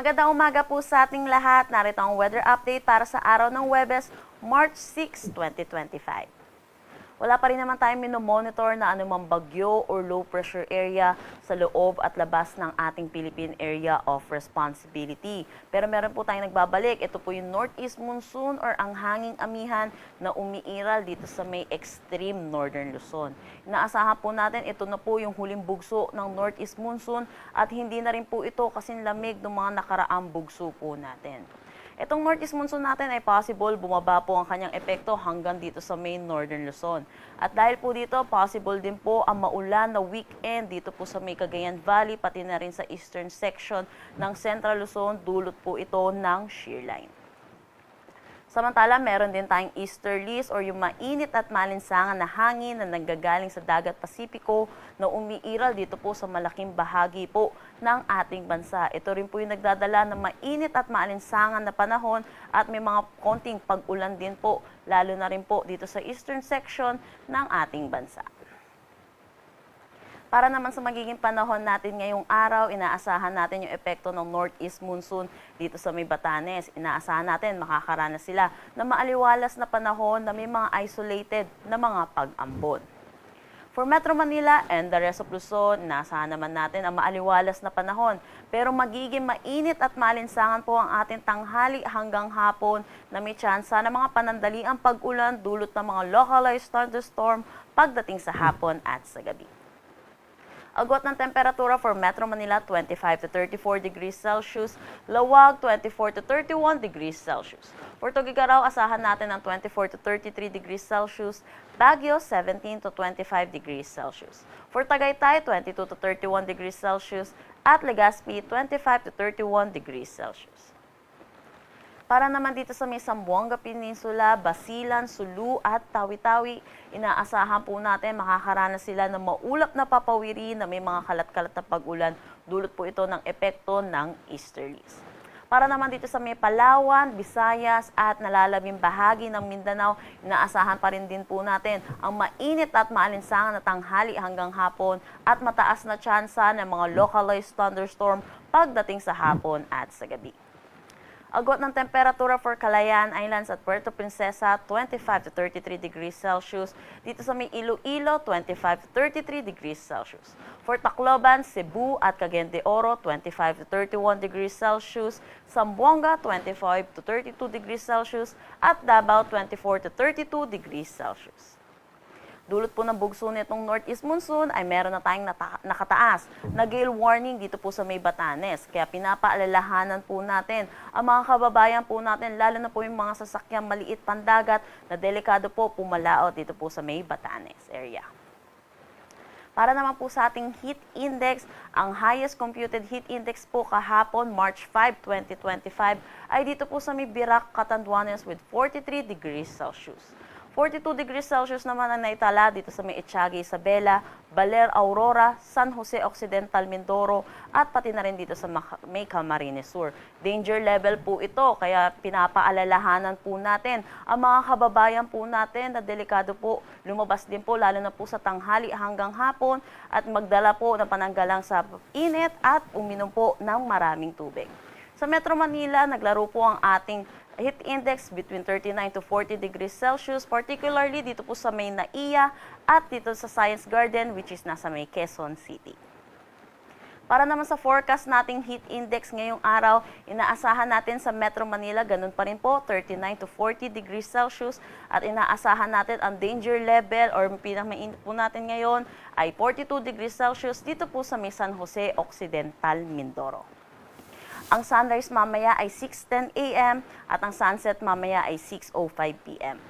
Magandang umaga po sa ating lahat. Narito ang weather update para sa araw ng Huwebes, March 6, 2025. Wala pa rin naman tayong minomonitor na anumang bagyo or low pressure area sa loob at labas ng ating Philippine Area of Responsibility. Pero meron po tayong nagbabalik. Ito po yung northeast monsoon or ang hanging amihan na umiiral dito sa may extreme northern Luzon. Inaasahan po natin ito na po yung huling bugso ng northeast monsoon at hindi na rin po ito kasing lamig ng mga nakaraang bugso po natin. Itong northeast monsoon natin ay possible bumaba po ang kanyang epekto hanggang dito sa main northern Luzon. At dahil po dito, possible din po ang maulan na weekend dito po sa may Cagayan Valley, pati na rin sa eastern section ng Central Luzon, dulot po ito ng shear line. Samantala, meron din tayong easterlies or yung mainit at malinsangan na hangin na nanggagaling sa dagat Pasipiko na umiiral dito po sa malaking bahagi po ng ating bansa. Ito rin po yung nagdadala ng mainit at malinsangan na panahon at may mga konting pag-ulan din po, lalo na rin po dito sa eastern section ng ating bansa. Para naman sa magiging panahon natin ngayong araw, inaasahan natin yung epekto ng northeast monsoon dito sa may Batanes. Inaasahan natin makakaranas sila ng maaliwalas na panahon na may mga isolated na mga pag-ambon. For Metro Manila and the rest of Luzon, inaasahan naman natin ang maaliwalas na panahon. Pero magiging mainit at malinsangan po ang ating tanghali hanggang hapon na may tsansa ng mga panandaliang pag-ulan dulot ng mga localized thunderstorm pagdating sa hapon at sa gabi. Agwat ng temperatura for Metro Manila, 25 to 34 degrees Celsius. Lawag, 24 to 31 degrees Celsius. For Tugigaraw, asahan natin ng 24 to 33 degrees Celsius. Baguio, 17 to 25 degrees Celsius. For Tagaytay, 22 to 31 degrees Celsius. At Legazpi, 25 to 31 degrees Celsius. Para naman dito sa may Zamboanga Peninsula, Basilan, Sulu at Tawi-Tawi, inaasahan po natin makakaranas sila ng maulap na papawiri na may mga kalat-kalat na pag-ulan. Dulot po ito ng epekto ng easterlies. Para naman dito sa may Palawan, Visayas at nalalabing bahagi ng Mindanao, inaasahan pa rin din po natin ang mainit at maalinsangan na tanghali hanggang hapon at mataas na tsansa ng mga localized thunderstorm pagdating sa hapon at sa gabi. Agwat ng temperatura for Calayan Islands at Puerto Princesa, 25 to 33 degrees Celsius. Dito sa may Iloilo, 25 to 33 degrees Celsius. For Tacloban, Cebu at Cagayan de Oro, 25 to 31 degrees Celsius. Zamboanga, 25 to 32 degrees Celsius. At Davao, 24 to 32 degrees Celsius. Dulot po ng bugso nitong northeast monsoon ay meron na tayong nakataas na gale warning dito po sa may Batanes. Kaya pinapaalalahanan po natin ang mga kababayan po natin, lalo na po yung mga sasakyang maliit pandagat na delikado po pumalaot dito po sa may Batanes area. Para naman po sa ating heat index, ang highest computed heat index po kahapon, March 5, 2025, ay dito po sa may Birac, Catanduanes with 43 degrees Celsius. 42 degrees Celsius naman ang naitala dito sa may Etiaga, Isabela, Baler, Aurora, San Jose Occidental, Mindoro, at pati na rin dito sa may Camarines Sur. Danger level po ito, kaya pinapaalalahanan po natin ang mga kababayan po natin na delikado po. Lumabas din po lalo na po sa tanghali hanggang hapon at magdala po ng pananggalang sa init at uminom po ng maraming tubig. Sa Metro Manila, naglaro po ang ating heat index between 39 to 40 degrees Celsius, particularly dito po sa may Naiya at dito sa Science Garden, which is nasa may Quezon City. Para naman sa forecast nating heat index ngayong araw, inaasahan natin sa Metro Manila, ganun pa rin po, 39 to 40 degrees Celsius. At inaasahan natin ang danger level or pinakamainit po natin ngayon ay 42 degrees Celsius dito po sa may San Jose Occidental, Mindoro. Ang sunrise mamaya ay 6:10 a.m. at ang sunset mamaya ay 6:05 p.m.